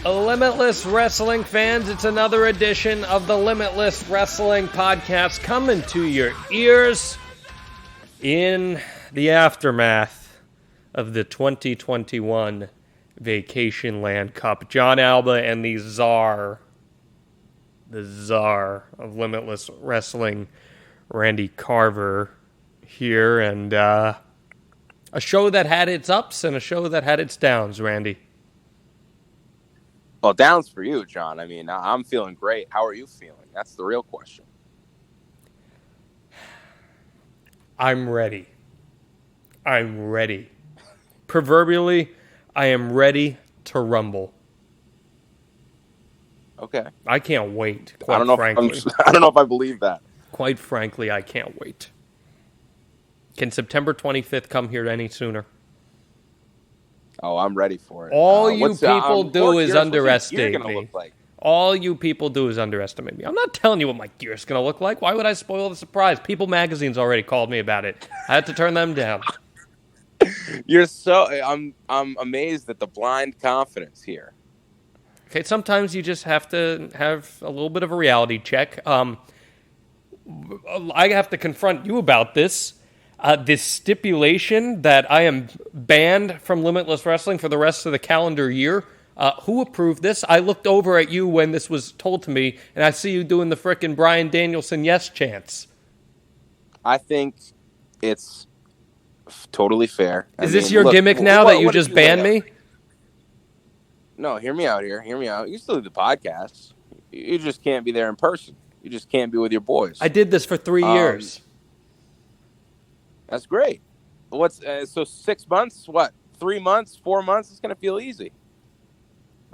Limitless Wrestling fans, it's another edition of the Limitless Wrestling Podcast coming to your ears in the aftermath of the 2021 Vacationland Cup. Jon Alba and the czar of Limitless Wrestling, Randy Carver, here, and a show that had its ups and a show that had its downs, Randy. Well, downs for you, John. I mean, I'm feeling great. How are you feeling? That's the real question. I'm ready. Proverbially, I am ready to rumble. Okay. I can't wait, I don't know if I believe that. Quite frankly, I can't wait. Can September 25th come here any sooner? Oh, I'm ready for it. All you people do is underestimate me. Look like? All you people do is underestimate me. I'm not telling you what my gear's going to look like. Why would I spoil the surprise? People Magazine's already called me about it. I had to turn them down. I'm amazed at the blind confidence here. Okay, sometimes you just have to have a little bit of a reality check. I have to confront you about this. This stipulation that I am banned from Limitless Wrestling for the rest of the calendar year. Who approved this? I looked over at you when this was told to me, and I see you doing the frickin' Bryan Danielson yes chants. I think it's totally fair. Is this your gimmick now that you just banned me? No, hear me out here. Hear me out. You still do the podcast. You just can't be there in person. You just can't be with your boys. I did this for 3 years. That's great. So 6 months? What? 3 months? 4 months? It's gonna feel easy.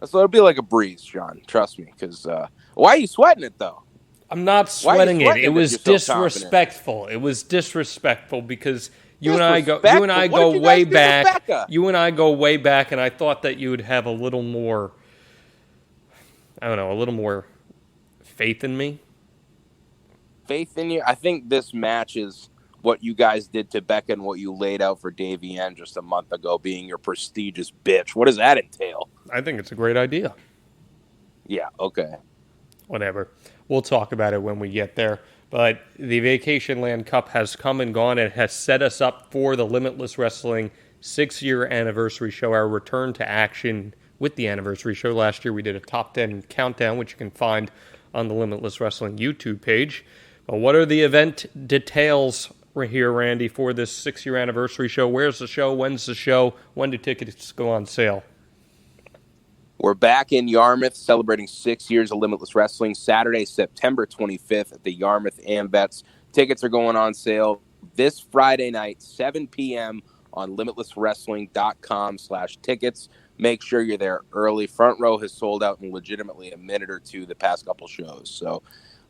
So it'll be like a breeze, John. Trust me. Because why are you sweating it though? I'm not sweating it. It was disrespectful. It was disrespectful because you and I go way back. You and I go way back, and I thought that you would have a little more. I don't know, a little more faith in me. Faith in you? I think this matches what you guys did to Becca and what you laid out for Davey Ann just a month ago, being your prestigious bitch. What does that entail? I think it's a great idea. Yeah, okay. Whatever. We'll talk about it when we get there. But the Vacationland Cup has come and gone. It has set us up for the Limitless Wrestling 6-year anniversary show, our return to action with the anniversary show. Last year we did a top 10 countdown, which you can find on the Limitless Wrestling YouTube page. But what are the event details here, Randy, for this 6-year anniversary show? Where's the show? When's the show? When do tickets go on sale? We're back in Yarmouth celebrating 6 years of Limitless Wrestling. Saturday, September 25th at the Yarmouth Ambets. Tickets are going on sale this Friday night, 7 p.m. on limitlesswrestling.com/tickets. Make sure you're there early. Front row has sold out in legitimately a minute or two the past couple shows. So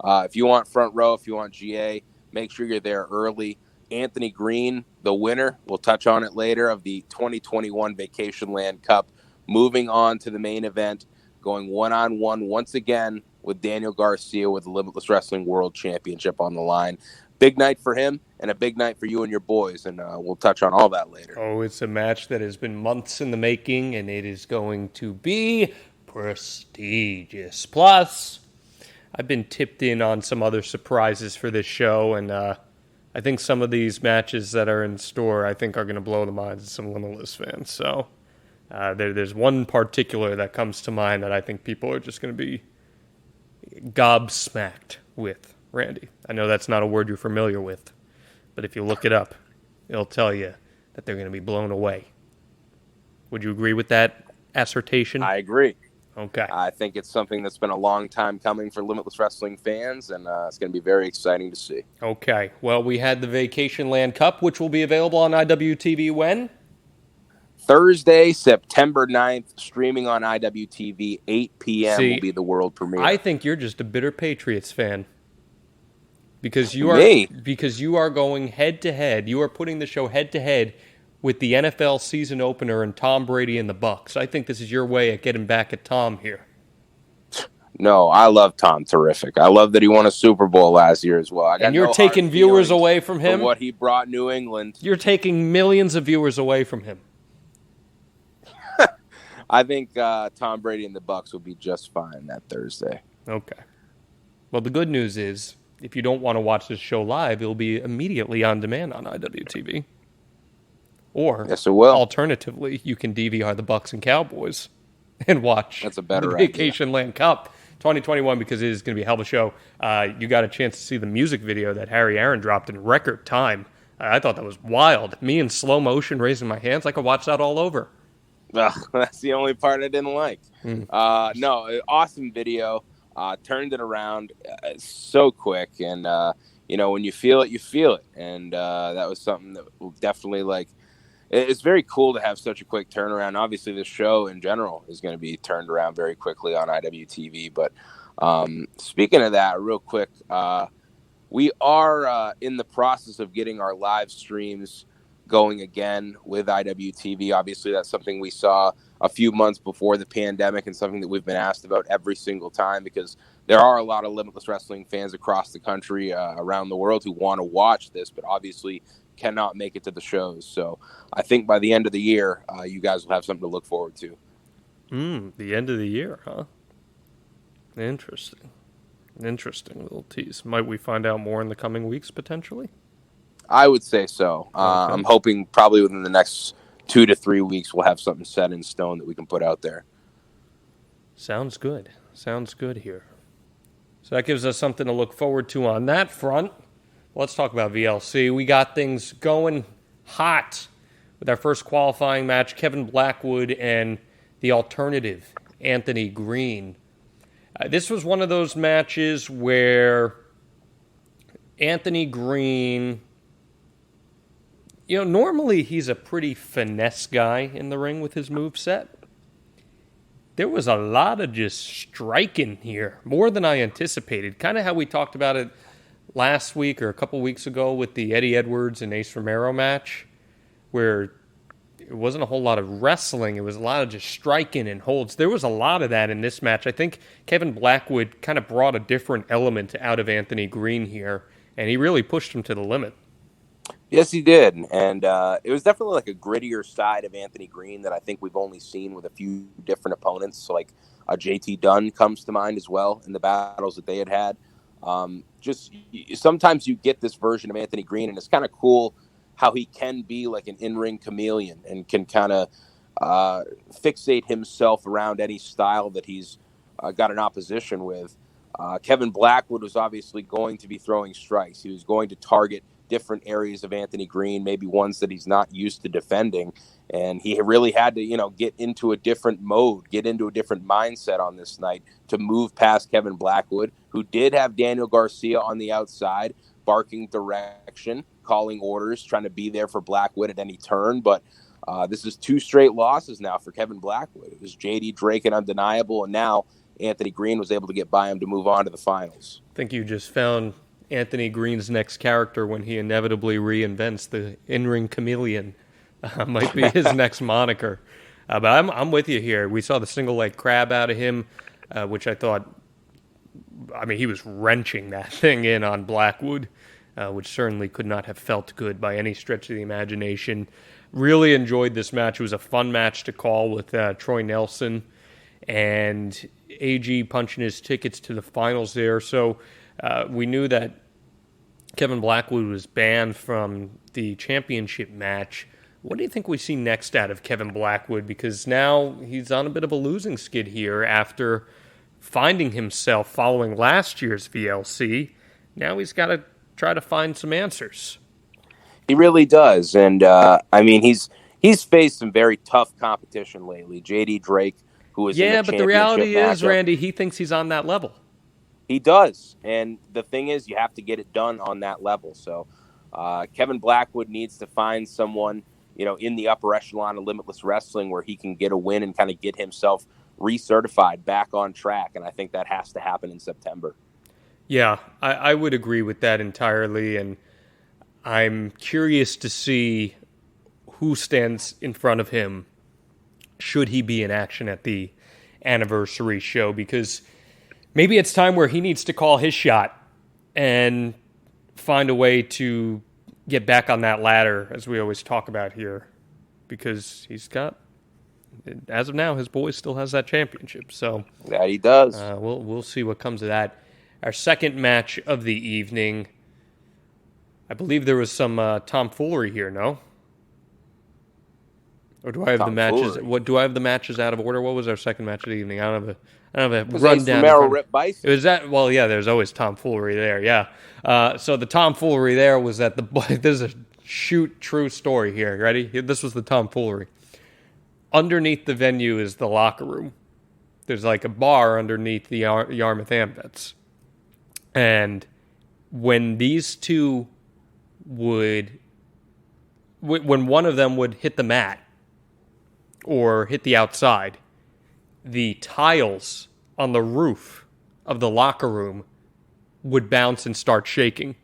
if you want front row, if you want GA, make sure you're there early. Anthony Green, the winner, we'll touch on it later, of the 2021 Vacationland Cup, moving on to the main event, going one-on-one once again with Daniel Garcia with the Limitless Wrestling World Championship on the line. Big night for him and a big night for you and your boys, and we'll touch on all that later. Oh, it's a match that has been months in the making, and it is going to be prestigious. Plus, I've been tipped in on some other surprises for this show, and I think some of these matches that are in store, I think, are going to blow the minds of some Limitless fans. So there's one particular that comes to mind that I think people are just going to be gobsmacked with, Randy. I know that's not a word you're familiar with, but if you look it up, it'll tell you that they're going to be blown away. Would you agree with that assertion? I agree. Okay. I think it's something that's been a long time coming for Limitless Wrestling fans, and it's going to be very exciting to see. Okay. Well, we had the Vacationland Cup, which will be available on IWTV when? Thursday, September 9th, streaming on IWTV, 8 p.m. will be the world premiere. I think you're just a bitter Patriots fan. Because you are going head-to-head. You are putting the show head-to-head with the NFL season opener and Tom Brady and the Bucs. I think this is your way of getting back at Tom here. No, I love Tom terrific. I love that he won a Super Bowl last year as well. And you're taking viewers away from him? What he brought New England. You're taking millions of viewers away from him. I think Tom Brady and the Bucs will be just fine that Thursday. Okay. Well, the good news is, if you don't want to watch this show live, it'll be immediately on demand on IWTV. Or, yes, it will. Alternatively, you can DVR the Bucs and Cowboys and watch That's a better the Vacationland Cup 2021, because it is going to be a hell of a show. You got a chance to see the music video that Harry Aaron dropped in record time. I thought that was wild. Me in slow motion raising my hands. I could watch that all over. That's the only part I didn't like. No, awesome video. Turned it around so quick. And, when you feel it, you feel it. And that was something that definitely, it's very cool to have such a quick turnaround. Obviously, the show in general is going to be turned around very quickly on IWTV. But speaking of that, real quick, we are in the process of getting our live streams going again with IWTV. Obviously, that's something we saw a few months before the pandemic and something that we've been asked about every single time, because there are a lot of Limitless Wrestling fans across the country, around the world, who want to watch this, but obviously cannot make it to the shows. So I think by the end of the year, you guys will have something to look forward to. The end of the year, huh? Interesting little tease. Might we find out more in the coming weeks, potentially? I would say so. Okay. I'm hoping probably within the next 2 to 3 weeks we'll have something set in stone that we can put out there. Sounds good here. So that gives us something to look forward to on that front. Let's talk about VLC. We got things going hot with our first qualifying match, Kevin Blackwood and the alternative, Anthony Green. This was one of those matches where Anthony Green, normally he's a pretty finesse guy in the ring with his moveset. There was a lot of just striking here, more than I anticipated. Kind of how we talked about it last week or a couple weeks ago with the Eddie Edwards and Ace Romero match, where it wasn't a whole lot of wrestling. It was a lot of just striking and holds. There was a lot of that in this match. I think Kevin Blackwood kind of brought a different element out of Anthony Green here, and he really pushed him to the limit. Yes, he did. And it was definitely like a grittier side of Anthony Green that I think we've only seen with a few different opponents. So like JT Dunn comes to mind as well in the battles that they had. Sometimes you get this version of Anthony Green, and it's kind of cool how he can be like an in-ring chameleon and can kind of fixate himself around any style that he's got an opposition with. Kevin Blackwood was obviously going to be throwing strikes. He was going to target different areas of Anthony Green, maybe ones that he's not used to defending. And he really had to, get into a different mode, get into a different mindset on this night to move past Kevin Blackwood, who did have Daniel Garcia on the outside, barking direction, calling orders, trying to be there for Blackwood at any turn. But this is 2 straight losses now for Kevin Blackwood. It was JD Drake and Undeniable, and now Anthony Green was able to get by him to move on to the finals. I think you just found Anthony Green's next character when he inevitably reinvents the in-ring chameleon. Might be his next moniker. But I'm with you here. We saw the single leg crab out of him, which I thought, he was wrenching that thing in on Blackwood, which certainly could not have felt good by any stretch of the imagination. Really enjoyed this match. It was a fun match to call with Troy Nelson and AG punching his tickets to the finals there. So we knew that Kevin Blackwood was banned from the championship match. What do you think we see next out of Kevin Blackwood? Because now he's on a bit of a losing skid here after finding himself following last year's VLC. Now he's got to try to find some answers. He really does. And, he's faced some very tough competition lately. JD Drake, who was in the but the reality is, matchup. Randy, he thinks he's on that level. He does. And the thing is, you have to get it done on that level. So Kevin Blackwood needs to find someone, in the upper echelon of Limitless Wrestling where he can get a win and kind of get himself recertified back on track. And I think that has to happen in September. Yeah, I would agree with that entirely. And I'm curious to see who stands in front of him should he be in action at the anniversary show, because maybe it's time where he needs to call his shot and find a way to get back on that ladder, as we always talk about here, because he's got as of now, his boy still has that championship. So that he does. We'll see what comes of that. Our second match of the evening, I believe there was some tomfoolery here, no? Or do I have the matches? Do I have the matches out of order? What was our second match of the evening? I don't have a rundown. Romero, Rip Bison. It was that. Well, yeah. There's always tomfoolery there. Yeah. So the tomfoolery there was that this is a true story here. Ready? This was the tomfoolery. Underneath the venue is the locker room. There's like a bar underneath the Yarmouth Ambets, and when these two when one of them would hit the mat or hit the outside, the tiles on the roof of the locker room would bounce and start shaking.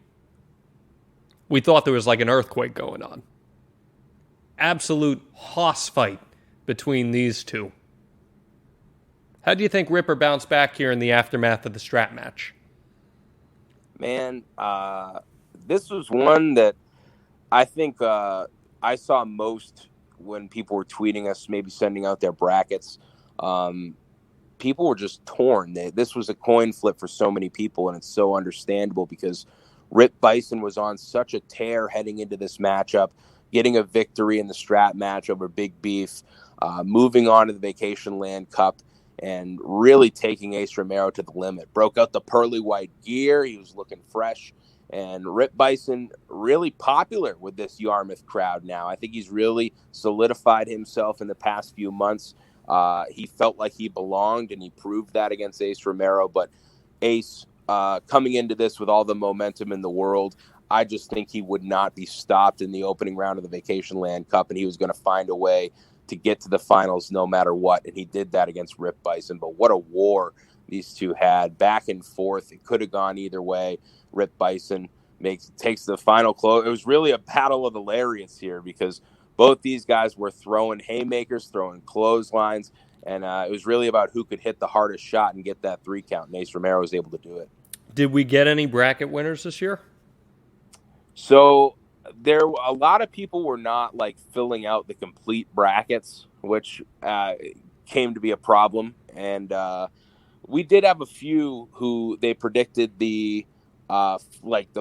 We thought there was like an earthquake going on. Absolute hoss fight between these two. How do you think Ripper bounced back here in the aftermath of the strap match? Man, this was one that I think I saw most when people were tweeting us, maybe sending out their brackets. People were just torn. This was a coin flip for so many people, and it's so understandable because Rip Bison was on such a tear heading into this matchup, getting a victory in the strap match over Big Beef, moving on to the Vacationland Cup, and really taking Ace Romero to the limit. Broke out the pearly white gear. He was looking fresh. And Rip Bison really popular with this Yarmouth crowd now. I think he's really solidified himself in the past few months. He felt like he belonged, and he proved that against Ace Romero. But Ace, coming into this with all the momentum in the world, I just think he would not be stopped in the opening round of the Vacationland Cup, and he was going to find a way to get to the finals no matter what. And he did that against Rip Bison. But what a war these two had, back and forth. It could have gone either way. Rip Bison takes the final close. It was really a battle of the lariats here because both these guys were throwing haymakers, throwing clotheslines, and it was really about who could hit the hardest shot and get that 3 count. And Ace Romero was able to do it. Did we get any bracket winners this year? So a lot of people were not like filling out the complete brackets, which came to be a problem. And we did have a few who they predicted the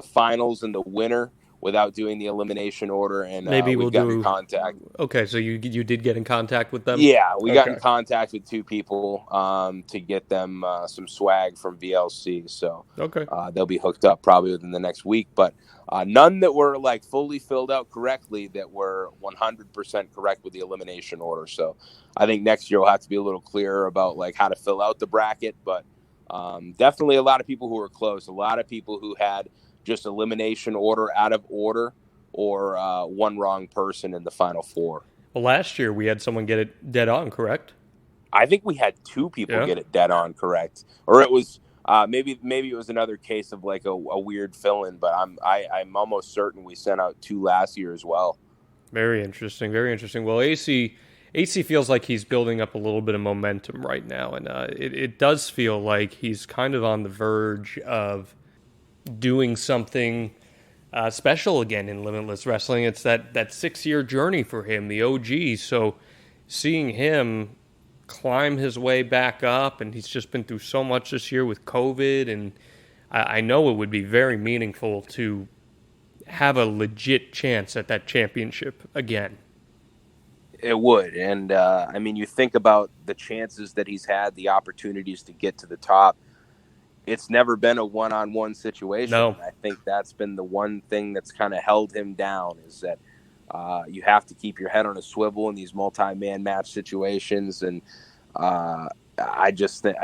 finals and the winner without doing the elimination order, and maybe we'll got in contact. Okay, so you did get in contact with them? Yeah, we got in contact with 2 people to get them some swag from VLC. So okay, they'll be hooked up probably within the next week. But none that were like fully filled out correctly that were 100% correct with the elimination order. So I think next year we'll have to be a little clearer about like how to fill out the bracket. But definitely a lot of people who were close. A lot of people who had just elimination order out of order or one wrong person in the final 4. Well, last year we had someone get it dead on, correct? I think we had 2 people get it dead on correct. Or it was maybe it was another case of like a weird fill-in, but I'm almost certain we sent out 2 last year as well. Very interesting, very interesting. Well, AC feels like he's building up a little bit of momentum right now, and it does feel like he's kind of on the verge of doing something special again in Limitless Wrestling. It's that 6-year journey for him, the OG. So seeing him climb his way back up, and he's just been through so much this year with COVID, and I know it would be very meaningful to have a legit chance at that championship again. It would. And, I mean, you think about the chances that he's had, the opportunities to get to the top. It's never been a one-on-one situation. No. I think that's been the one thing that's kind of held him down is that you have to keep your head on a swivel in these multi-man match situations. And I just think,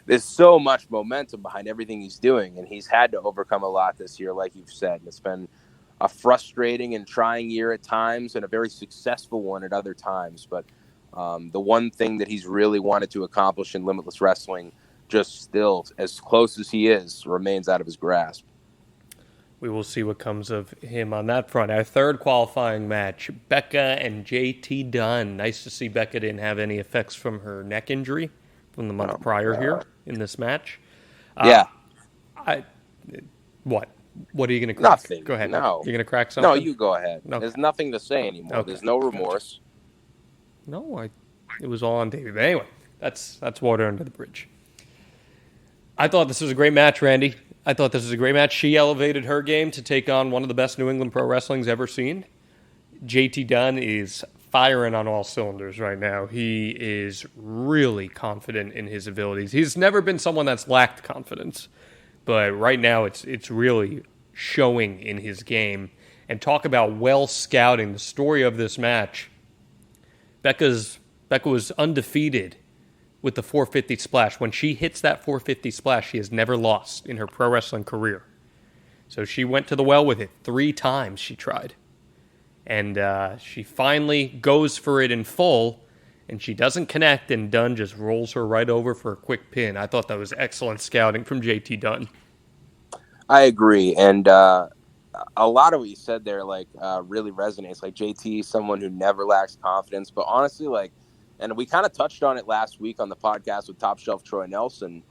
there's so much momentum behind everything he's doing, and he's had to overcome a lot this year, like you've said. It's been a frustrating and trying year at times and a very successful one at other times. But the one thing that he's really wanted to accomplish in Limitless Wrestling, just still, as close as he is, remains out of his grasp. We will see what comes of him on that front. Our third qualifying match, Becca and Jt Dunn. Nice to see Becca didn't have any effects from her neck injury from the month prior here in this match. Yeah. What? What are you going to crack? Nothing. Go ahead. No. You're going to crack something? No, you go ahead. Okay. There's nothing to say anymore. Okay. There's no remorse. No, It was all on Davey. But anyway, that's water under the bridge. I thought this was a great match, Randy. I thought this was a great match. She elevated her game to take on one of the best New England Pro Wrestling's ever seen. JT Dunn is firing on all cylinders right now. He is really confident in his abilities. He's never been someone that's lacked confidence, but right now it's really showing in his game. And talk about well scouting. The story of this match, Becca was undefeated with the 450 splash. When she hits that 450 splash, she has never lost in her pro wrestling career. So she went to the well with it 3 times she tried. And she finally goes for it in full, and she doesn't connect, and Dunn just rolls her right over for a quick pin. I thought that was excellent scouting from JT Dunn. I agree, and a lot of what you said there, really resonates. Like, JT, someone who never lacks confidence, but honestly, and we kind of touched on it last week on the podcast with Top Shelf Troy Nelson.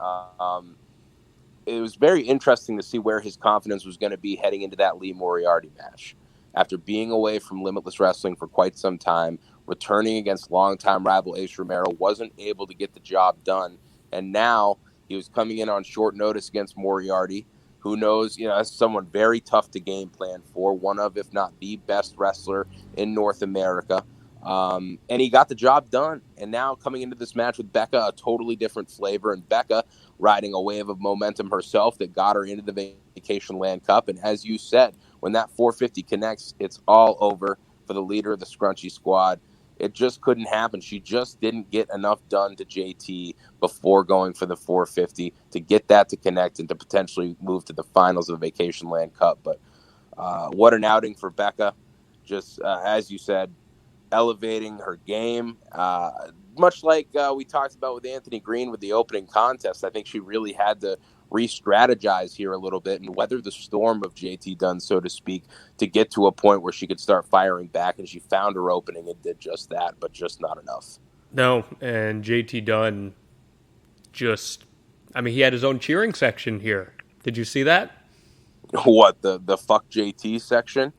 It was very interesting to see where his confidence was going to be heading into that Lee Moriarty match. After being away from Limitless Wrestling for quite some time, returning against longtime rival Ace Romero, wasn't able to get the job done. And now he was coming in on short notice against Moriarty, who knows, that's someone very tough to game plan for, one of, if not the best wrestler in North America. And he got the job done. And now coming into this match with Becca, a totally different flavor. And Becca riding a wave of momentum herself that got her into the Vacationland Cup. And as you said, when that 450 connects, it's all over for the leader of the Scrunchy Squad. It just couldn't happen. She just didn't get enough done to JT before going for the 450 to get that to connect and to potentially move to the finals of the Vacationland Cup. But what an outing for Becca. Just, as you said, elevating her game. Much like we talked about with Anthony Green with the opening contest, I think she really had to re-strategize here a little bit and weather the storm of JT Dunn, so to speak, to get to a point where she could start firing back, and she found her opening and did just that, but just not enough. No, and JT Dunn he had his own cheering section here. Did you see that? What, the fuck JT section?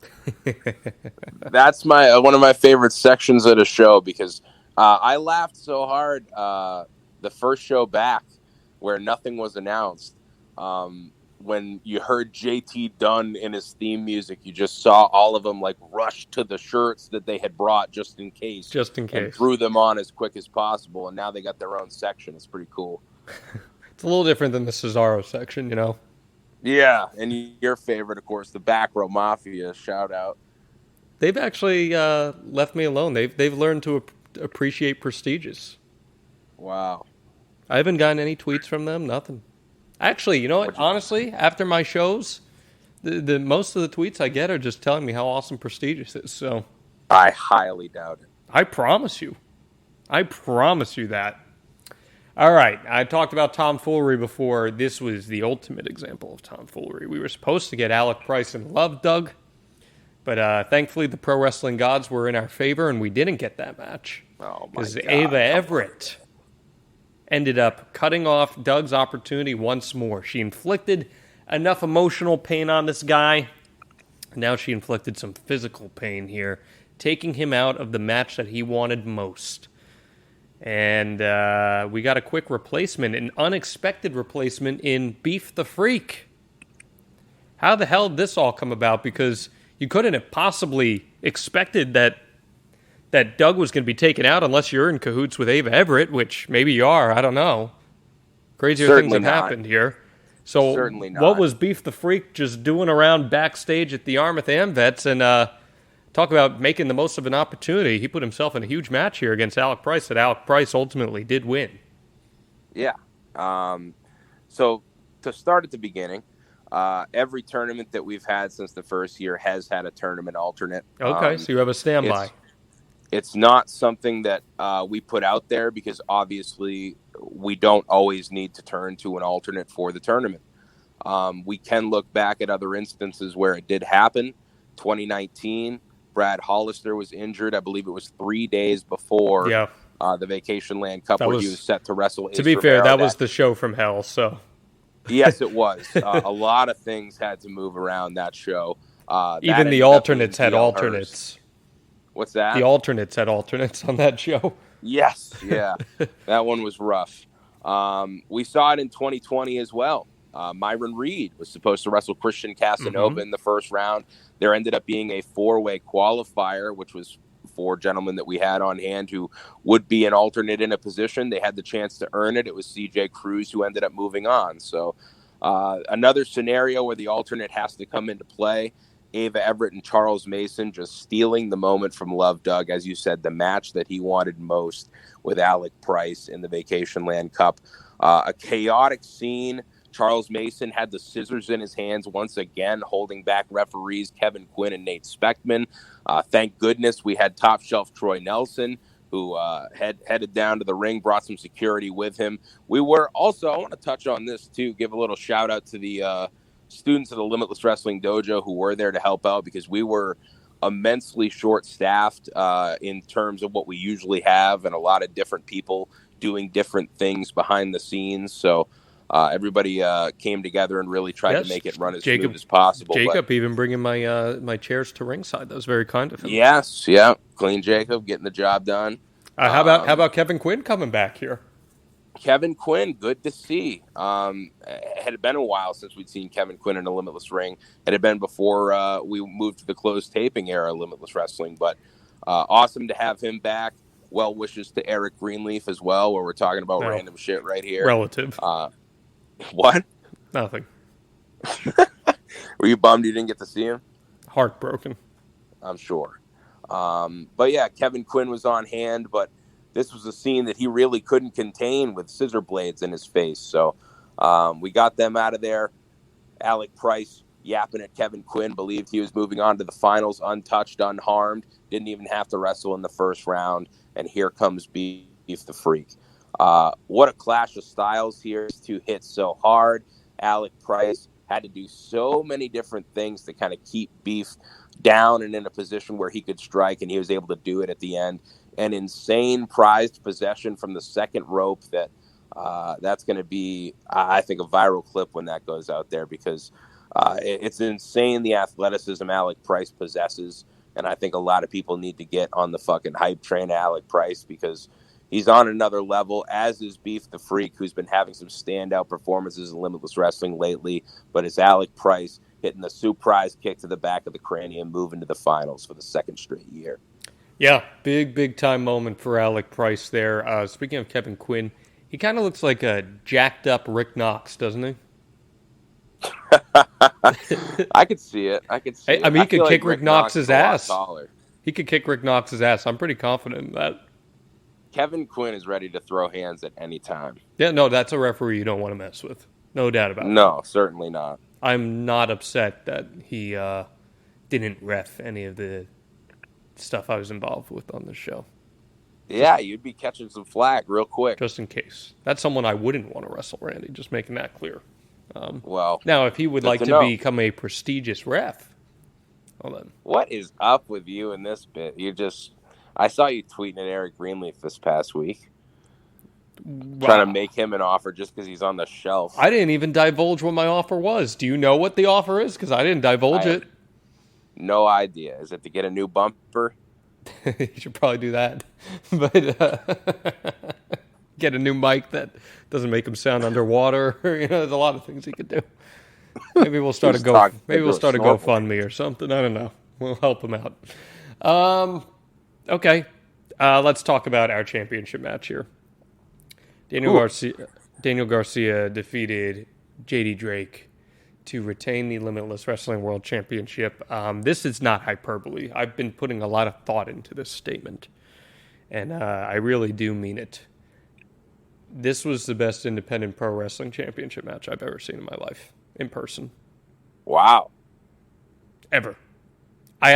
That's one of my favorite sections of the show, because I laughed so hard the first show back where nothing was announced. When you heard JT Dunn in his theme music, you just saw all of them rush to the shirts that they had brought just in case. And threw them on as quick as possible, and now they got their own section. It's pretty cool. It's a little different than the Cesaro section, Yeah, and your favorite, of course, the Back Row Mafia, shout out. They've actually left me alone. They've learned to appreciate prestigious. Wow. I haven't gotten any tweets from them, nothing. Actually, you know what? Honestly, after my shows, the most of the tweets I get are just telling me how awesome Prestigious is. So I highly doubt it. I promise you that. All right, I talked about tomfoolery before. This was the ultimate example of tomfoolery. We were supposed to get Alec Price and Love Doug, but thankfully the pro wrestling gods were in our favor, and we didn't get that match. Oh, my God. Because Ava Everett ended up cutting off Doug's opportunity once more. She inflicted enough emotional pain on this guy. Now she inflicted some physical pain here, taking him out of the match that he wanted most. And we got a quick replacement, an unexpected replacement in Beef the Freak. How the hell did this all come about? Because you couldn't have possibly expected that Doug was going to be taken out unless you're in cahoots with Ava Everett, which maybe you are. I don't know. Crazier things have happened here. So Certainly not. What was Beef the Freak just doing around backstage at the Yarmouth Amvets? And talk about making the most of an opportunity. He put himself in a huge match here against Alec Price that Alec Price ultimately did win. Yeah. So to start at the beginning, every tournament that we've had since the first year has had a tournament alternate. Okay, so you have a standby. It's not something that we put out there because obviously we don't always need to turn to an alternate for the tournament. We can look back at other instances where it did happen. 2019, Brad Hollister was injured. I believe it was 3 days before the Vacationland Cup where he was set to wrestle. To be fair, that was the show from hell. So yes, it was. A lot of things had to move around that show. Even the alternates had alternates. What's that? The alternates had alternates on that show. Yes, yeah. That one was rough. We saw it in 2020 as well. Myron Reed was supposed to wrestle Christian Casanova in the first round. There ended up being a 4-way qualifier, which was 4 gentlemen that we had on hand who would be an alternate in a position. They had the chance to earn it. It was CJ Cruz who ended up moving on. So another scenario where the alternate has to come into play. Ava Everett and Charles Mason just stealing the moment from Love Doug. As you said, the match that he wanted most with Alec Price in the Vacationland Cup. A chaotic scene. Charles Mason had the scissors in his hands once again, holding back referees Kevin Quinn and Nate Speckman. Thank goodness we had top shelf Troy Nelson, who headed down to the ring, brought some security with him. We were also, I want to touch on this too, give a little shout out to the students of the Limitless Wrestling Dojo who were there to help out, because we were immensely short-staffed in terms of what we usually have, and a lot of different people doing different things behind the scenes. So everybody came together and really tried to make it run as smooth as possible. Jacob even bringing my chairs to ringside. That was very kind of him. Yes, yeah. Clean Jacob getting the job done. How about Kevin Quinn coming back here? Kevin Quinn, good to see. It had been a while since we'd seen Kevin Quinn in a Limitless ring. It had been before we moved to the closed taping era of Limitless Wrestling, but awesome to have him back. Well wishes to Eric Greenleaf as well, where we're talking about random shit right here. Relative. What? Nothing. Were you bummed you didn't get to see him? Heartbroken. I'm sure. But yeah, Kevin Quinn was on hand, but this was a scene that he really couldn't contain with scissor blades in his face. So we got them out of there. Alec Price yapping at Kevin Quinn, believed he was moving on to the finals untouched, unharmed, didn't even have to wrestle in the first round. And here comes Beef the Freak. What a clash of styles here. These two hit so hard. Alec Price had to do so many different things to kind of keep Beef down and in a position where he could strike, and he was able to do it at the end. An insane prized possession from the second rope that's going to be, I think, a viral clip when that goes out there, because it's insane the athleticism Alec Price possesses, and I think a lot of people need to get on the fucking hype train to Alec Price, because he's on another level, as is Beef the Freak, who's been having some standout performances in Limitless Wrestling lately, but it's Alec Price hitting the surprise kick to the back of the cranium, moving to the finals for the second straight year. Yeah, big time moment for Alec Price there. Speaking of Kevin Quinn, he kind of looks like a jacked up Rick Knox, doesn't he? I could see it. I mean, he could kick Rick Knox's ass. He could kick Rick Knox's ass. I'm pretty confident in that. Kevin Quinn is ready to throw hands at any time. Yeah, no, that's a referee you don't want to mess with. No doubt about it. No, certainly not. I'm not upset that he didn't ref any of the stuff I was involved with on the show. Yeah, you'd be catching some flack real quick. Just in case. That's someone I wouldn't want to wrestle, Randy, just making that clear. Well, now, if he would like to become a prestigious ref, well then. What is up with you in this bit? I saw you tweeting at Eric Greenleaf this past week. Wow. Trying to make him an offer just because he's on the shelf. I didn't even divulge what my offer was. Do you know what the offer is? Because I didn't divulge it. No idea. Is it to get a new bumper? You should probably do that. But get a new mic that doesn't make him sound underwater. There's a lot of things he could do. Maybe we'll start a GoFundMe or something. I don't know. We'll help him out. Okay. Let's talk about our championship match here. Daniel Garcia defeated JD Drake to retain the Limitless Wrestling World Championship. This is not hyperbole. I've been putting a lot of thought into this statement, and I really do mean it. This was the best independent pro wrestling championship match I've ever seen in my life, in person. Wow. Ever. I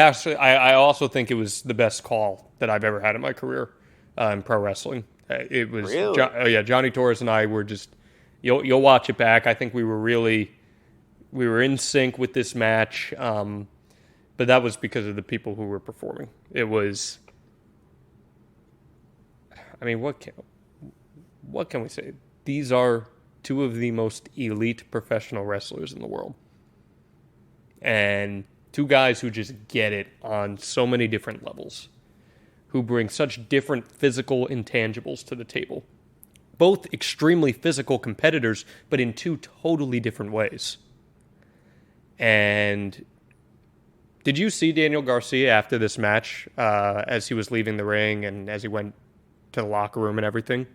also think it was the best call that I've ever had in my career in pro wrestling. It was really? Johnny Torres and I were just. You'll watch it back. I think we were in sync with this match, but that was because of the people who were performing. It was. I mean, what can we say? These are two of the most elite professional wrestlers in the world, and two guys who just get it on so many different levels. who bring such different physical intangibles to the table. Both extremely physical competitors, but in two totally different ways. And did you see Daniel Garcia after this match, as he was leaving the ring and as he went to the locker room and everything?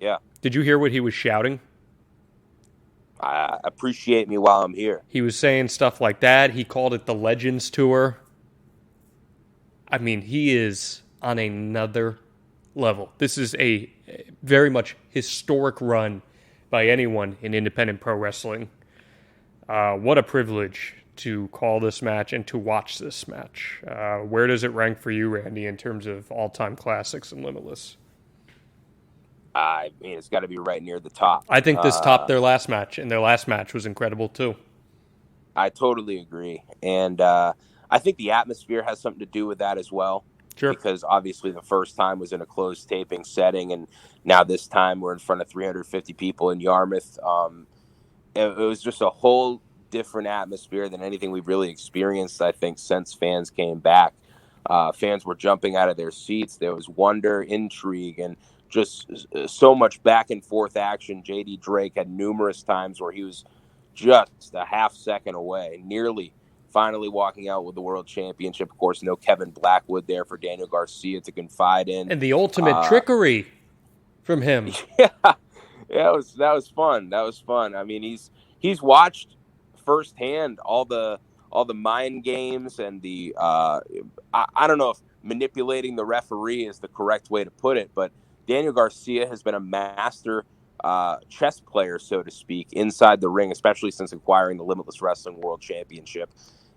Yeah. Did you hear what he was shouting? Appreciate me while I'm here. He was saying stuff like that. He called it the Legends Tour. I mean, he is on another level. This is a very much historic run by anyone in independent pro wrestling. What a privilege to call this match and to watch this match. Where does it rank for you, Randy, in terms of all-time classics and Limitless? I mean, it's got to be right near the top. I think this topped their last match, and their last match was incredible, too. I totally agree. And I think the atmosphere has something to do with that as well. Sure. Because obviously the first time was in a closed taping setting, and now this time we're in front of 350 people in Yarmouth. It was just a whole different atmosphere than anything we've really experienced, I think, since fans came back. Fans were jumping out of their seats. There was wonder, intrigue, and just so much back and forth action. JD Drake had numerous times where he was just a half second away, nearly finally walking out with the world championship. Of course, no Kevin Blackwood there for Daniel Garcia to confide in. And the ultimate trickery from him. Yeah, that was fun. That was fun. I mean, he's watched firsthand all the mind games and the I don't know if manipulating the referee is the correct way to put it, but Daniel Garcia has been a master chess player, so to speak, inside the ring, especially since acquiring the Limitless Wrestling World Championship.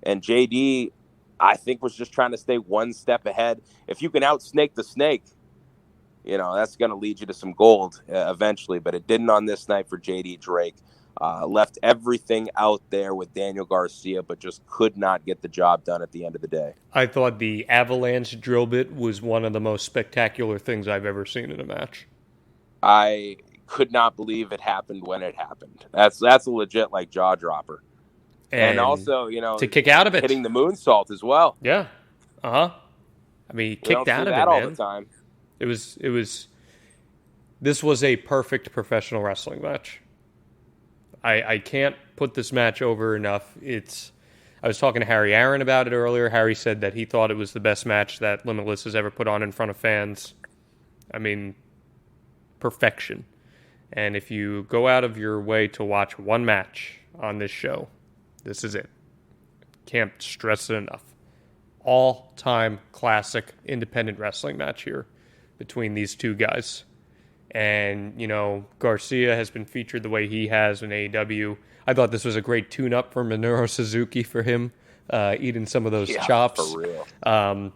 And JD, I think, was just trying to stay one step ahead. If you can outsnake the snake, you know, that's going to lead you to some gold eventually, but it didn't on this night for JD Drake. Left everything out there with Daniel Garcia, but just could not get the job done at the end of the day. I thought the avalanche drill bit was one of the most spectacular things I've ever seen in a match. I could not believe it happened when it happened. That's a legit like jaw dropper. And also, you know, to kick out of it, hitting the moonsault as well. Yeah. I mean, he kicked out of it, all man. The time. It was. This was a perfect professional wrestling match. I can't put this match over enough. I was talking to Harry Aaron about it earlier. Harry said that he thought it was the best match that Limitless has ever put on in front of fans. I mean, perfection. And if you go out of your way to watch one match on this show, this is it. Can't stress it enough. All-time classic independent wrestling match here between these two guys. And, you know, Garcia has been featured the way he has in AEW. I thought this was a great tune-up for Minoru Suzuki for him, eating some of those chops. For real.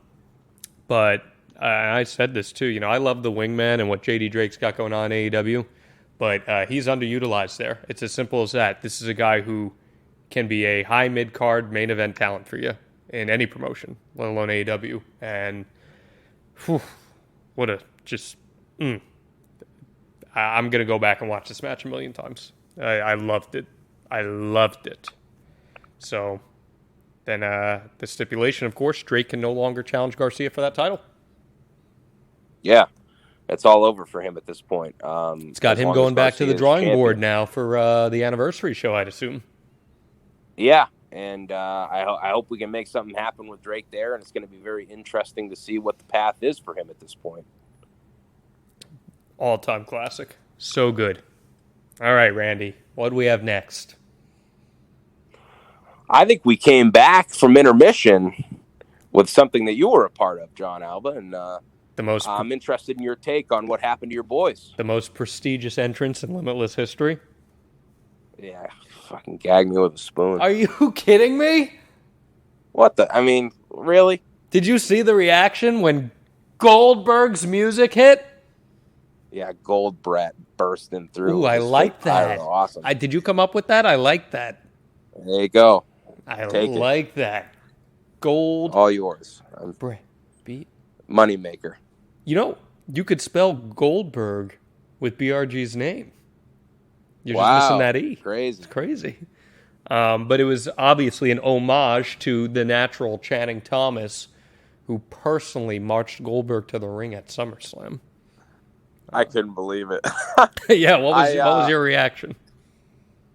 But I said this too. You know, I love the Wingman and what JD Drake's got going on in AEW, but he's underutilized there. It's as simple as that. This is a guy who can be a high mid-card main event talent for you in any promotion, let alone AEW. And what a just... I'm going to go back and watch this match a million times. I loved it. I loved it. So then the stipulation, of course, Drake can no longer challenge Garcia for that title. Yeah, it's all over for him at this point. It's got him going back to the drawing board now for the anniversary show, I'd assume. Yeah, and I hope we can make something happen with Drake there, and it's going to be very interesting to see what the path is for him at this point. All-time classic. So good. All right, Randy, what do we have next? I think we came back from intermission with something that you were a part of, Jon Alba, and I'm interested in your take on what happened to your boys. The most prestigious entrance in Limitless history? Yeah, fucking gag me with a spoon. Are you kidding me? What the? I mean, really? Did you see the reaction when Goldberg's music hit? Yeah, Gold Brett bursting through. Ooh, I like that. Awesome. Did you come up with that? I like that. There you go. Take like that. Gold. All yours. Brett. Moneymaker. You know, you could spell Goldberg with BRG's name. You're just missing that E. Crazy. It's crazy. But it was obviously an homage to the natural Channing Thomas who personally marched Goldberg to the ring at SummerSlam. I couldn't believe it. Yeah, what was your reaction?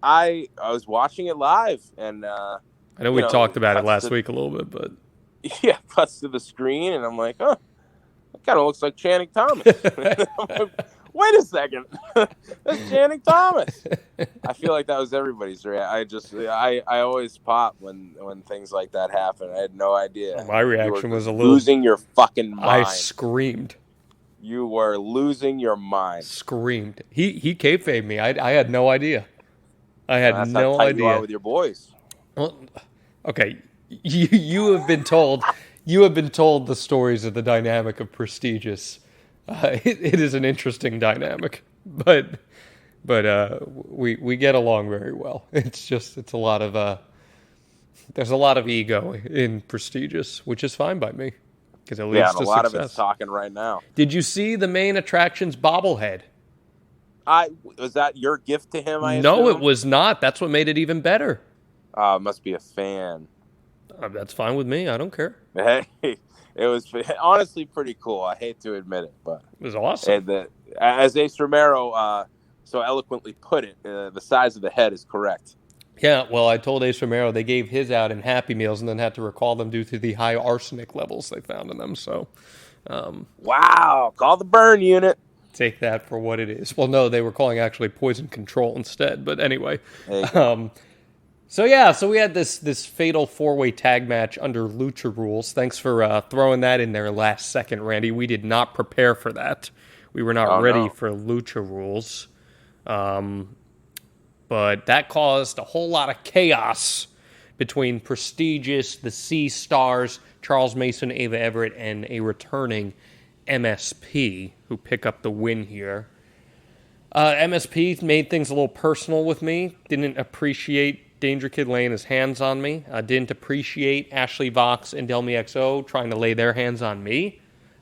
I was watching it live, and I know we talked about it last week a little bit, but yeah, cuts to the screen, and I'm like, oh, that kind of looks like Channing Thomas. Wait a second, that's Channing Thomas. I feel like that was everybody's reaction. I always pop when things like that happen. I had no idea. My reaction was a little losing your fucking mind. I screamed. You were losing your mind. Screamed. He kayfabed me. I had no idea. I had that's no how tight idea. You are with your boys. Well, okay, you have been told the stories of the dynamic of Prestigious. It is an interesting dynamic, but we get along very well. It's a lot of there's a lot of ego in Prestigious, which is fine by me because it leads to a lot success. of it's talking right now. Did you see the main attraction's bobblehead? Was that your gift to him? No, it was not. That's what made it even better. Must be a fan. That's fine with me. I don't care. Hey, it was honestly pretty cool. I hate to admit it, but it was awesome. As Ace Romero so eloquently put it, the size of the head is correct. Yeah, well, I told Ace Romero they gave his out in Happy Meals and then had to recall them due to the high arsenic levels they found in them. So, wow, call the burn unit. Take that for what it is. Well, no, they were calling actually poison control instead. But anyway, so we had this fatal 4-way tag match under Lucha Rules. Thanks for throwing that in there last second, Randy. We did not prepare for that. We were not ready for Lucha Rules. But that caused a whole lot of chaos between Prestigious, the Sea Stars, Charles Mason, Ava Everett, and a returning MSP who pick up the win here. MSP made things a little personal with me. Didn't appreciate Danger Kid laying his hands on me. Didn't appreciate Ashley Vox and Delmi XO trying to lay their hands on me.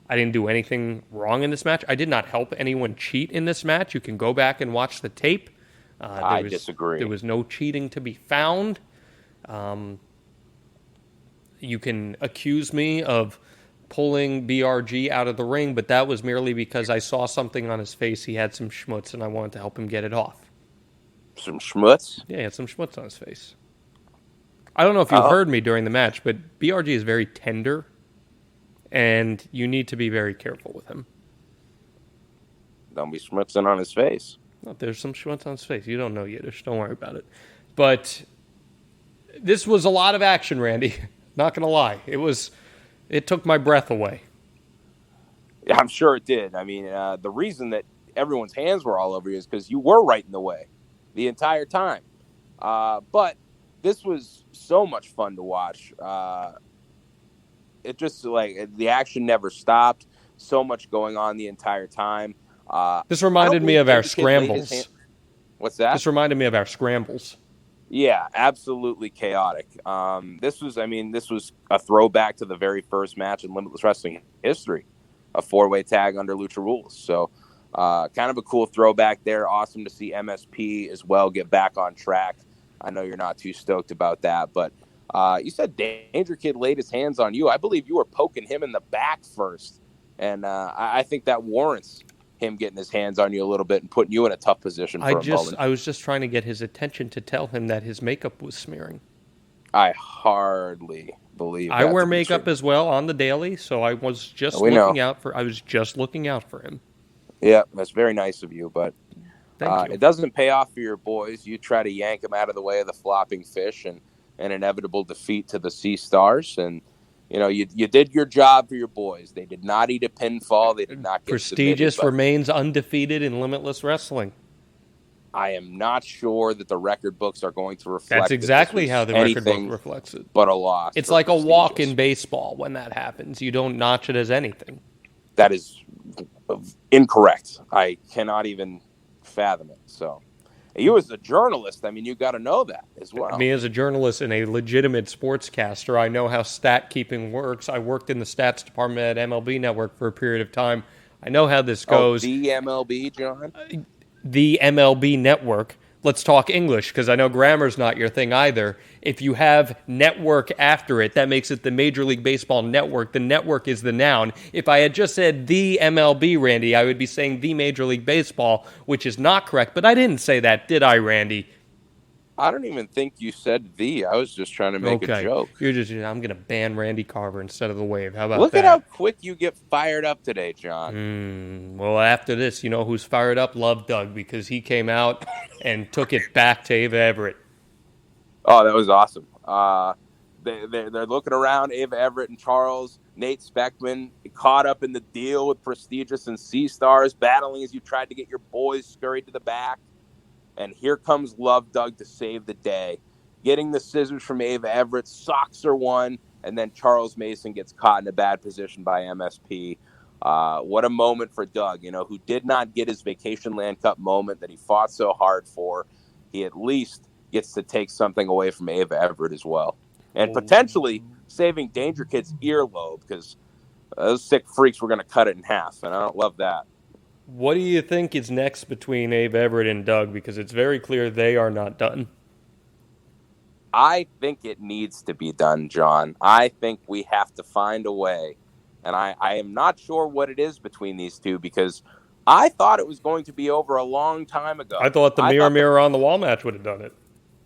I didn't do anything wrong in this match. I did not help anyone cheat in this match. You can go back and watch the tape. I disagree. There was no cheating to be found. You can accuse me of pulling BRG out of the ring, but that was merely because I saw something on his face. He had some schmutz, and I wanted to help him get it off. Some schmutz? Yeah, he had some schmutz on his face. I don't know if you heard me during the match, but BRG is very tender, and you need to be very careful with him. Don't be schmutzing on his face. No, there's some schmutz on his face. You don't know Yiddish. Don't worry about it. But this was a lot of action, Randy. Not going to lie. It took my breath away. Yeah, I'm sure it did. I mean, the reason that everyone's hands were all over you is because you were right in the way the entire time. But this was so much fun to watch. It just, the action never stopped. So much going on the entire time. This reminded me of our scrambles. What's that? This reminded me of our scrambles. Yeah, absolutely chaotic. This was a throwback to the very first match in Limitless Wrestling history, a 4-way tag under Lucha Rules. So kind of a cool throwback there. Awesome to see MSP as well get back on track. I know you're not too stoked about that, but you said Danger Kid laid his hands on you. I believe you were poking him in the back first, and I think that warrants him getting his hands on you a little bit and putting you in a tough position for a moment. I was just trying to get his attention to tell him that his makeup was smearing. I hardly believe I wear makeup as well on the daily, so I was just looking out for him. Yeah, that's very nice of you, but Thank you. It doesn't pay off for your boys. You try to yank them out of the way of the flopping fish and an inevitable defeat to the Sea Stars, and you did your job for your boys. They did not eat a pinfall. They did not get Prestigious submitted, remains undefeated in Limitless Wrestling. I am not sure that the record books are going to reflect. That's exactly how the record book reflects it. But a loss. It's like a walk in baseball when that happens. You don't notch it as anything. That is incorrect. I cannot even fathom it. So, you as a journalist, you got to know that as well. Me as a journalist and a legitimate sportscaster, I know how stat keeping works. I worked in the stats department at MLB Network for a period of time. I know how this goes. The MLB, John? The MLB Network, let's talk English, because I know grammar's not your thing either. If you have network after it, that makes it the Major League Baseball network. The network is the noun. If I had just said the MLB, Randy, I would be saying the Major League Baseball, which is not correct. But I didn't say that, did I, Randy? I don't even think you said the. I was just trying to make a joke. I'm going to ban Randy Carver instead of the Wave. How about that? Look at how quick you get fired up today, John. Well, after this, you know who's fired up? Love Doug, because he came out and took it back to Ava Everett. Oh, that was awesome. They're looking around, Ava Everett and Charles, Nate Speckman, caught up in the deal with Prestigious and Sea-Stars, battling as you tried to get your boys scurried to the back. And here comes Love Doug to save the day. Getting the scissors from Ava Everett, socks her one, and then Charles Mason gets caught in a bad position by MSP. What a moment for Doug, who did not get his Vacationland Cup moment that he fought so hard for. He at least gets to take something away from Ava Everett as well. And potentially saving Danger Kid's earlobe, because those sick freaks were going to cut it in half, and I don't love that. What do you think is next between Ava Everett and Doug? Because it's very clear they are not done. I think it needs to be done, John. I think we have to find a way. And I am not sure what it is between these two, because I thought it was going to be over a long time ago. I thought the Mirror on the Wall match would have done it.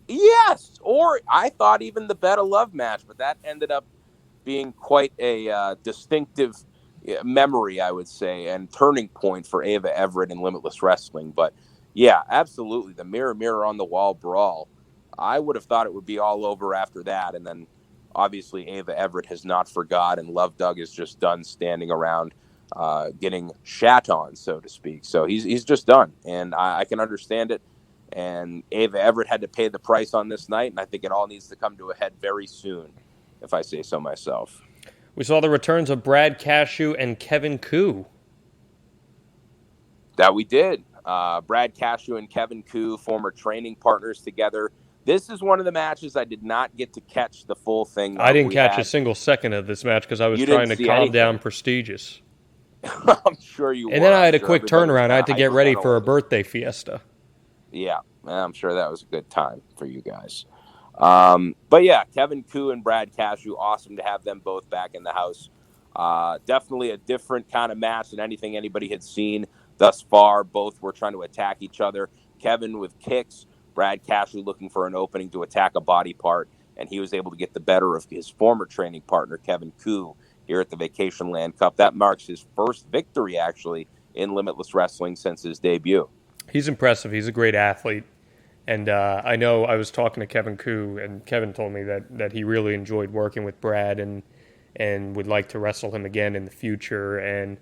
Yes, or I thought even the Better Love match, but that ended up being quite a distinctive memory, I would say, and turning point for Ava Everett in Limitless Wrestling. But yeah, absolutely, the Mirror on the Wall brawl. I would have thought it would be all over after that, and then obviously Ava Everett has not forgot, and Love Doug is just done standing around getting shat on, so to speak. So he's just done, and I can understand it. And Ava Everett had to pay the price on this night, and I think it all needs to come to a head very soon, if I say so myself. We saw the returns of Brad Cashew and Kevin Koo. That we did. Brad Cashew and Kevin Koo, former training partners together. This is one of the matches I did not get to catch the full thing. I didn't catch a single second of this match because I was trying to calm down Prestigious. I'm sure you were. And then I had a quick turnaround. I had to get ready for a birthday fiesta. Yeah, I'm sure that was a good time for you guys. But yeah, Kevin Koo and Brad Cashew, awesome to have them both back in the house. Definitely a different kind of match than anything anybody had seen thus far. Both were trying to attack each other. Kevin with kicks, Brad Cashew looking for an opening to attack a body part, and he was able to get the better of his former training partner, Kevin Koo, here at the Vacationland Cup. That marks his first victory, actually, in Limitless Wrestling since his debut. He's impressive. He's a great athlete. And I know I was talking to Kevin Koo, and Kevin told me that he really enjoyed working with Brad and would like to wrestle him again in the future. And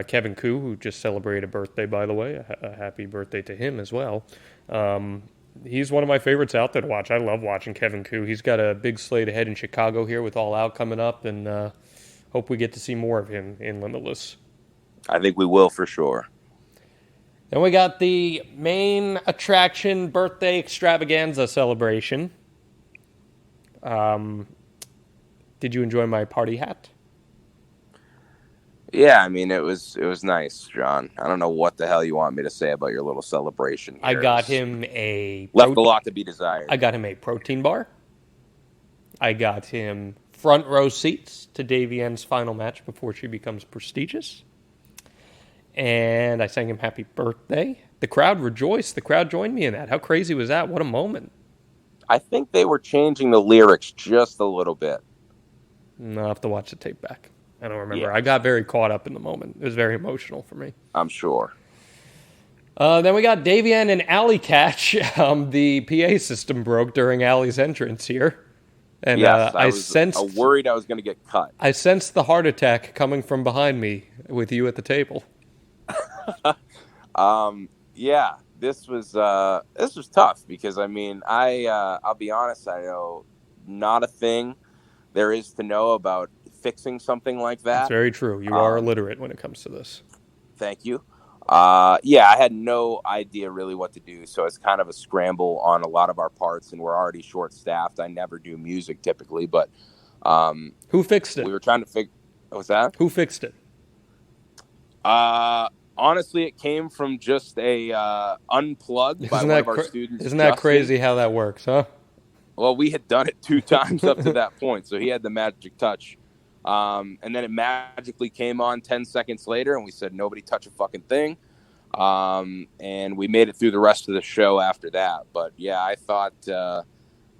Kevin Koo, who just celebrated a birthday, by the way, a happy birthday to him as well. He's one of my favorites out there to watch. I love watching Kevin Koo. He's got a big slate ahead in Chicago here with All Out coming up, and hope we get to see more of him in Limitless. I think we will for sure. Then we got the main attraction birthday extravaganza celebration. Did you enjoy my party hat? Yeah, I mean, it was nice, John. I don't know what the hell you want me to say about your little celebration here. I got him a... Left a lot to be desired. I got him a protein bar. I got him front row seats to Davienne's final match before she becomes Prestigious. And I sang him happy birthday. The crowd rejoiced. The crowd joined me in that. How crazy was that? What a moment. I think they were changing the lyrics just a little bit. I'll have to watch the tape back. I don't remember. Yeah. I got very caught up in the moment. It was very emotional for me. I'm sure. Then we got Davienne and Alley Catch. The PA system broke during Alley's entrance here. And yes, I was worried I was going to get cut. I sensed the heart attack coming from behind me with you at the table. Yeah, this was tough because I mean I'll be honest, I know not a thing there is to know about fixing something like that. That's very true. You are illiterate when it comes to this. Thank you. Yeah, I had no idea really what to do, so it's kind of a scramble on a lot of our parts, and we're already short-staffed. I never do music typically, but who fixed it? We were trying to figure. What's that? Who fixed it? Honestly, it came from just a unplug by one of our students. Isn't that crazy how that works, huh? Well, we had done it 2 times up to that point, so he had the magic touch. And then it magically came on 10 seconds later, and we said, nobody touch a fucking thing. And we made it through the rest of the show after that. But, yeah, I thought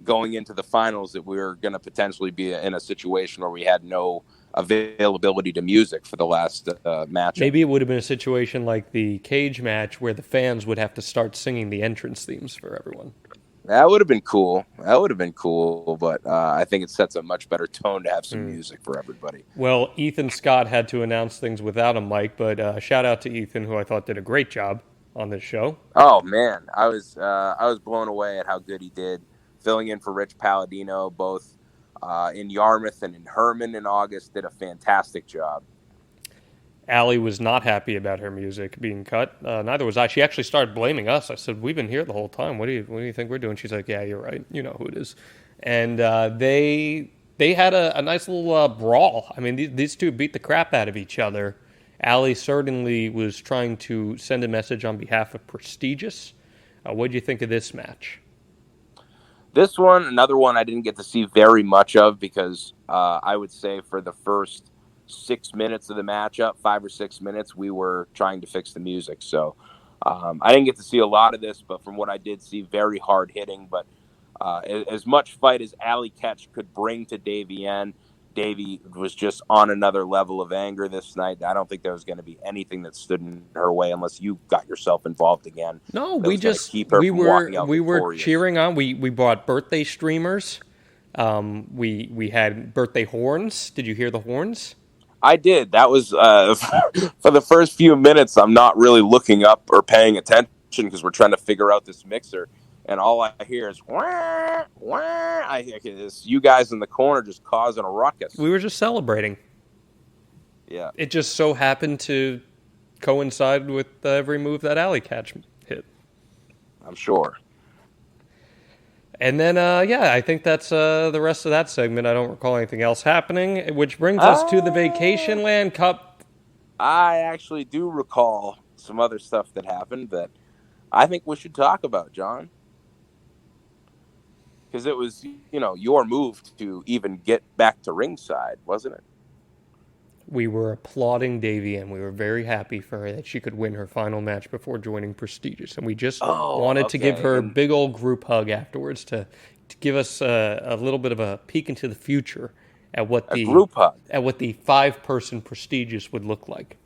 going into the finals that we were going to potentially be in a situation where we had no availability to music for the last match. Maybe it would have been a situation like the cage match where the fans would have to start singing the entrance themes for everyone. That would have been cool. But I think it sets a much better tone to have some music for everybody. Well, Ethan Scott had to announce things without a mic, but shout out to Ethan, who I thought did a great job on this show. Oh man, I was blown away at how good he did, filling in for Rich Palladino, both in Yarmouth and in Herman in August. Did a fantastic job. Allie was not happy about her music being cut. Neither was I. She actually started blaming us. I said, "We've been here the whole time. What do you think we're doing?" She's like, "Yeah, you're right. You know who it is." And they had a nice little brawl. I mean, these two beat the crap out of each other. Allie certainly was trying to send a message on behalf of Prestigious. What did you think of this match? This one, another one I didn't get to see very much of because I would say for the first 6 minutes of the matchup, 5 or 6 minutes, we were trying to fix the music. So I didn't get to see a lot of this, but from what I did see, very hard hitting. But as much fight as Allie Ketch could bring to Davey was just on another level of anger this night. I don't think there was going to be anything that stood in her way unless you got yourself involved again. No, we were cheering on. We bought birthday streamers. We had birthday horns. Did you hear the horns? I did. That was for the first few minutes. I'm not really looking up or paying attention because we're trying to figure out this mixer, and all I hear is wah, wah. It's you guys in the corner just causing a ruckus. We were just celebrating. Yeah, it just so happened to coincide with every move that Allie Ketch hit. I'm sure. And then, I think that's the rest of that segment. I don't recall anything else happening, which brings us to the Vacationland Cup. I actually do recall some other stuff that happened that I think we should talk about, John. Because it was, your move to even get back to ringside, wasn't it? We were applauding Davey, and we were very happy for her that she could win her final match before joining Prestigious. And we just wanted to give her a big old group hug afterwards to give us a little bit of a peek into the future at what the group hug at what the 5-person Prestigious would look like.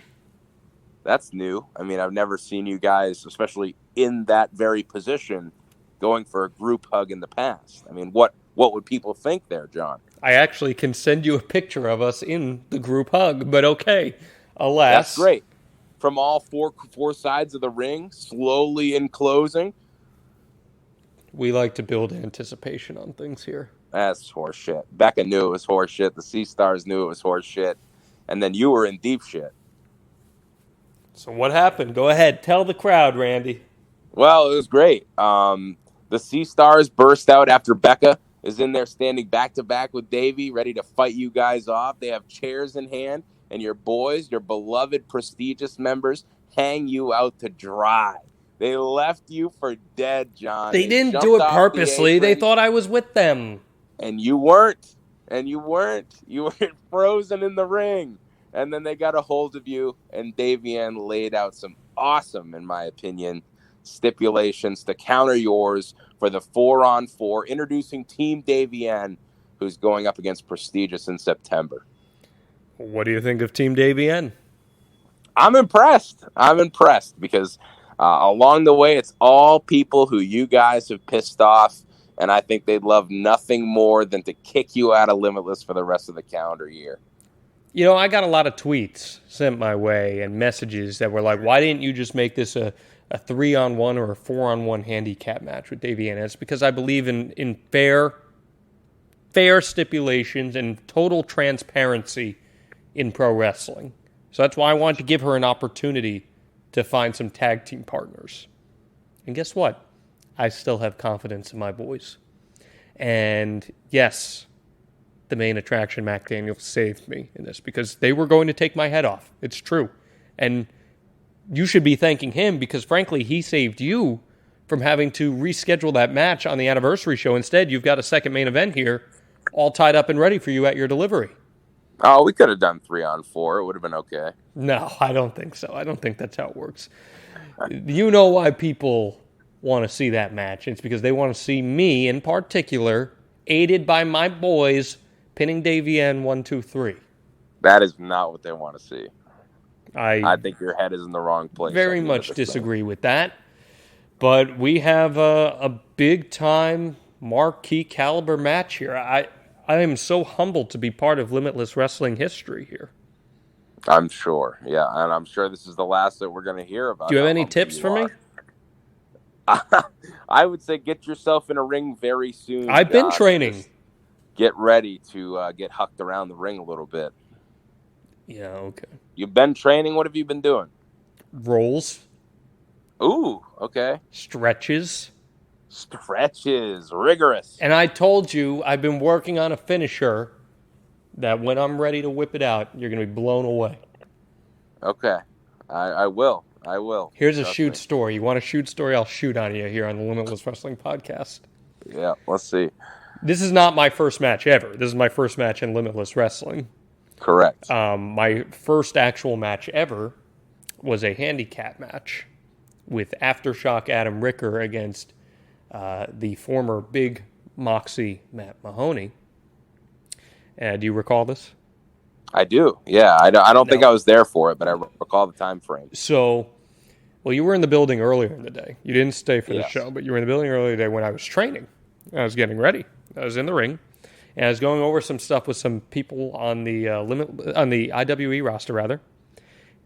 That's new. I mean, I've never seen you guys, especially in that very position, going for a group hug in the past. I mean, what would people think there, John? I actually can send you a picture of us in the group hug, but okay. Alas. That's great. From all four sides of the ring, slowly enclosing. We like to build anticipation on things here. That's horseshit. Becca knew it was horseshit. The Sea Stars knew it was horseshit. And then you were in deep shit. So what happened? Go ahead. Tell the crowd, Randy. Well, it was great. The Sea Stars burst out after Becca is in there standing back-to-back with Davey, ready to fight you guys off. They have chairs in hand, and your boys, your beloved Prestigious members, hang you out to dry. They left you for dead, John. They didn't do it purposely. They thought I was with them. And you weren't. You were frozen in the ring. And then they got a hold of you, and Davian laid out some awesome, in my opinion, stipulations to counter yours for the 4-on-4, introducing Team Davian, who's going up against Prestigious in September. What do you think of Team Davian? I'm impressed because along the way, it's all people who you guys have pissed off, and I think they'd love nothing more than to kick you out of Limitless for the rest of the calendar year. I got a lot of tweets sent my way and messages that were like, why didn't you just make this a 3-on-1 or a 4-on-1 handicap match with Davey? And it's because I believe in fair stipulations and total transparency in pro wrestling. So that's why I wanted to give her an opportunity to find some tag team partners. And guess what? I still have confidence in my boys. And yes, the main attraction, Mac Daniels, saved me in this because they were going to take my head off. It's true. And you should be thanking him because, frankly, he saved you from having to reschedule that match on the anniversary show. Instead, you've got a second main event here all tied up and ready for you at your delivery. Oh, we could have done 3-on-4. It would have been okay. No, I don't think so. I don't think that's how it works. You know why people want to see that match. It's because they want to see me, in particular, aided by my boys, pinning Davey N 1, 2, 3. That is not what they want to see. I think your head is in the wrong place. Very much disagree with that. But we have a big-time marquee caliber match here. I am so humbled to be part of Limitless Wrestling history here. I'm sure, yeah. And I'm sure this is the last that we're going to hear about. Do you have any tips for me? I would say get yourself in a ring very soon. I've been training. Just get ready to get hucked around the ring a little bit. Yeah, okay. You've been training? What have you been doing? Rolls. Ooh, okay. Stretches. Rigorous. And I told you I've been working on a finisher that when I'm ready to whip it out, you're going to be blown away. Okay. I will. Here's a shoot story. You want a shoot story? I'll shoot on you here on the Limitless Wrestling Podcast. Yeah, let's see. This is not my first match ever. This is my first match in Limitless Wrestling. Correct. My first actual match ever was a handicap match with Aftershock Adam Ricker against the former Big Moxie Matt Mahoney. Do you recall this? I do. Yeah, I don't think I was there for it, but I recall the time frame. So, well, you were in the building earlier in the day. You didn't stay for the show, but you were in the building earlier in the day when I was training. I was getting ready. I was in the ring, and I was going over some stuff with some people on the IWE roster, rather.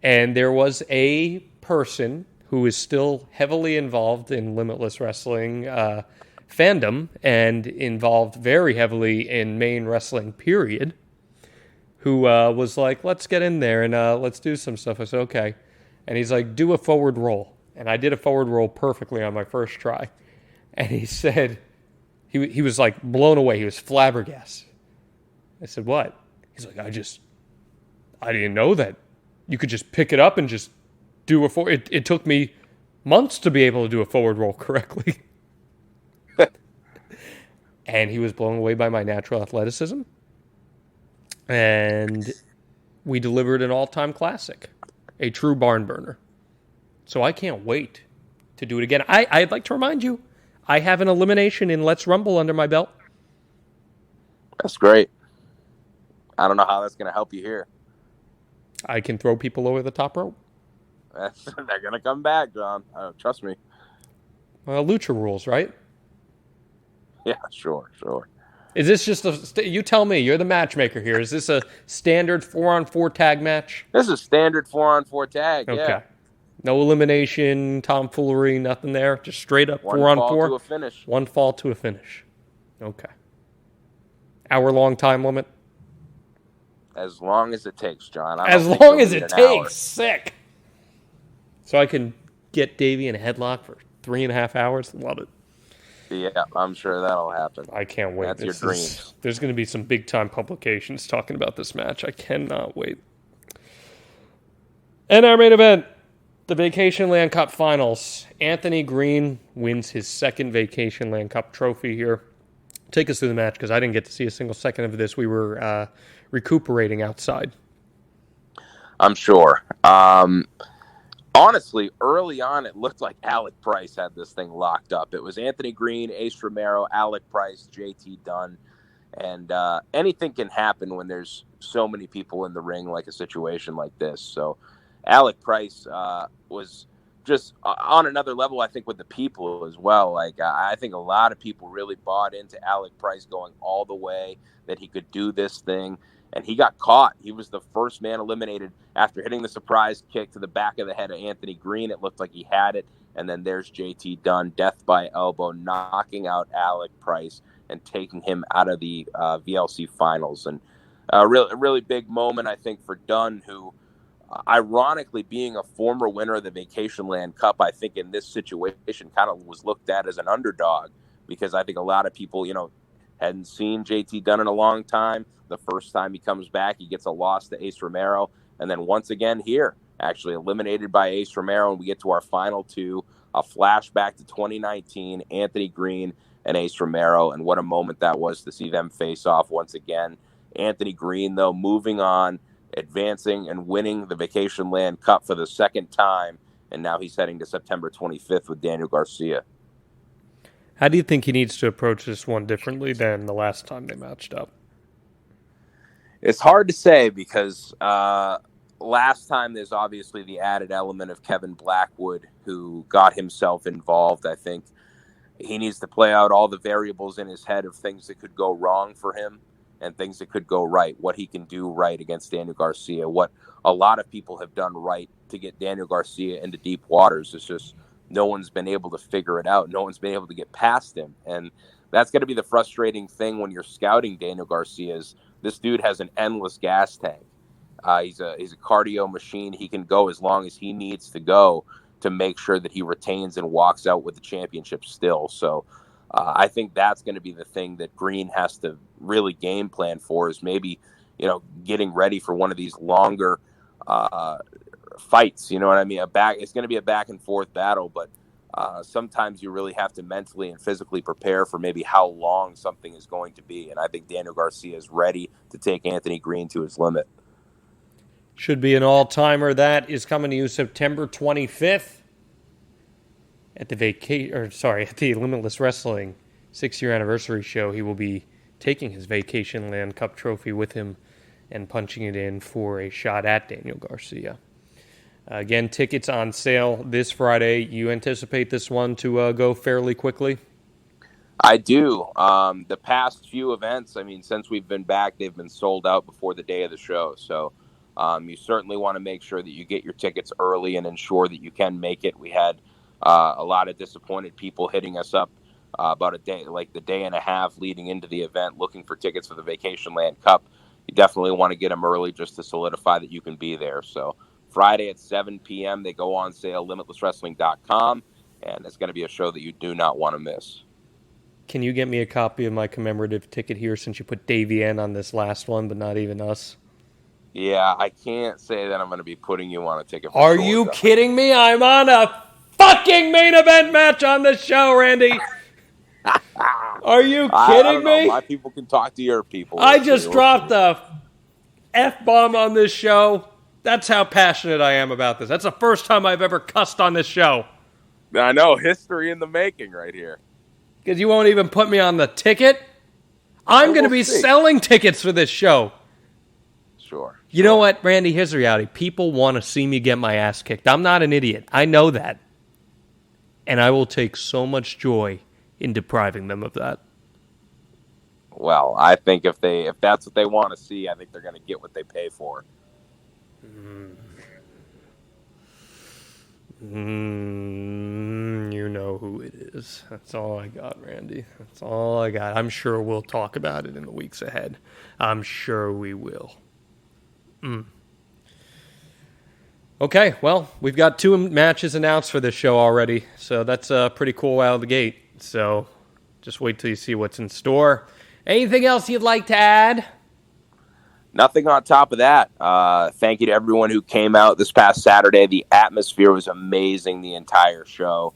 And there was a person who is still heavily involved in Limitless Wrestling fandom and involved very heavily in main wrestling, period, who was like, let's get in there and let's do some stuff. I said, okay. And he's like, do a forward roll. And I did a forward roll perfectly on my first try. And he said, he was like blown away. He was flabbergasted. I said, what? He's like, I didn't know that you could just pick it up and just do a forward. It took me months to be able to do a forward roll correctly. And he was blown away by my natural athleticism. And we delivered an all-time classic, a true barn burner. So I can't wait to do it again. I'd like to remind you, I have an elimination in Let's Rumble under my belt. That's great. I don't know how that's going to help you here. I can throw people over the top rope. They're going to come back, John. Trust me. Lucha rules, right? Yeah, sure. Is this just you tell me, you're the matchmaker here. Is this a standard 4-on-4 tag match? This is a standard 4-on-4 tag, okay. Yeah. No elimination, tomfoolery, nothing there. Just straight up 4-on-4. One fall to a finish. One fall to a finish. Okay. Hour-long time limit? As long as it takes, John. As long as it takes. Sick. So I can get Davey in a headlock for 3.5 hours? Love it. Yeah, I'm sure that'll happen. I can't wait. That's your dreams. There's going to be some big-time publications talking about this match. I cannot wait. And our main event, the Vacationland Cup Finals. Anthony Green wins his second Vacationland Cup trophy here. Take us through the match, because I didn't get to see a single second of this. We were recuperating outside. I'm sure. Honestly, early on, it looked like Alec Price had this thing locked up. It was Anthony Green, Ace Romero, Alec Price, JT Dunn. And anything can happen when there's so many people in the ring, like a situation like this. So Alec Price was just on another level, I think, with the people as well. Like, I think a lot of people really bought into Alec Price going all the way, that he could do this thing. And he got caught. He was the first man eliminated after hitting the surprise kick to the back of the head of Anthony Green. It looked like he had it. And then there's JT Dunn, death by elbow, knocking out Alec Price and taking him out of the VLC finals. And a really big moment, I think, for Dunn, who, ironically, being a former winner of the Vacationland Cup, I think in this situation kind of was looked at as an underdog, because I think a lot of people, hadn't seen JT Dunn in a long time. The first time he comes back, he gets a loss to Ace Romero. And then once again here, actually eliminated by Ace Romero, and we get to our final two, a flashback to 2019, Anthony Green and Ace Romero, and what a moment that was to see them face off once again. Anthony Green, though, moving on, advancing and winning the Vacationland Cup for the second time, and now he's heading to September 25th with Daniel Garcia. How do you think he needs to approach this one differently than the last time they matched up? It's hard to say because last time there's obviously the added element of Kevin Blackwood, who got himself involved. I think he needs to play out all the variables in his head of things that could go wrong for him and things that could go right, what he can do right against Daniel Garcia, what a lot of people have done right to get Daniel Garcia into deep waters. It's just no one's been able to figure it out. No one's been able to get past him. And that's going to be the frustrating thing when you're scouting Daniel Garcia is this dude has an endless gas tank. He's a cardio machine. He can go as long as he needs to go to make sure that he retains and walks out with the championship still. So I think that's going to be the thing that Green has to really game plan for is maybe, getting ready for one of these longer fights. You know what I mean? It's going to be a back and forth battle, but sometimes you really have to mentally and physically prepare for maybe how long something is going to be. And I think Daniel Garcia is ready to take Anthony Green to his limit. Should be an all-timer. That is coming to you September 25th at the Limitless Wrestling 6-year anniversary show. He will be taking his Vacationland Cup trophy with him and punching it in for a shot at Daniel Garcia. Again, tickets on sale this Friday. You anticipate this one to go fairly quickly? I do. The past few events, since we've been back, they've been sold out before the day of the show. So you certainly want to make sure that you get your tickets early and ensure that you can make it. We had a lot of disappointed people hitting us up about the day and a half leading into the event looking for tickets for the Vacationland Cup. You definitely want to get them early just to solidify that you can be there. So Friday at 7 p.m. they go on sale, limitlesswrestling.com, and it's going to be a show that you do not want to miss. Can you get me a copy of my commemorative ticket here since you put Davey N on this last one, but not even us? Yeah, I can't say that I'm going to be putting you on a ticket. Are you kidding me? I'm on a fucking main event match on this show, Randy. Are you kidding me? My people can talk to your people. I just dropped a F-bomb on this show. That's how passionate I am about this. That's the first time I've ever cussed on this show. I know, history in the making right here. Because you won't even put me on the ticket? I'm going to be selling tickets for this show. Sure. You know what, Randy? Here's the reality. People want to see me get my ass kicked. I'm not an idiot. I know that. And I will take so much joy in depriving them of that. Well, I think if that's what they want to see, I think they're going to get what they pay for. You know who it is. That's all I got, Randy. That's all I got. I'm sure we'll talk about it in the weeks ahead. I'm sure we will. Okay, well, we've got 2 matches announced for this show already, so that's pretty cool out of the gate. So just wait till you see what's in store. Anything else you'd like to add? Nothing on top of that. Thank you to everyone who came out this past Saturday. The atmosphere was amazing the entire show.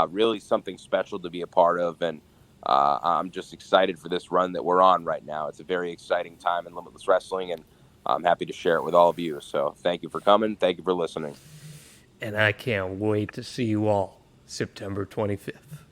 Really something special to be a part of, and I'm just excited for this run that we're on right now. It's a very exciting time in Limitless Wrestling, and I'm happy to share it with all of you. So thank you for coming. Thank you for listening. And I can't wait to see you all September 25th.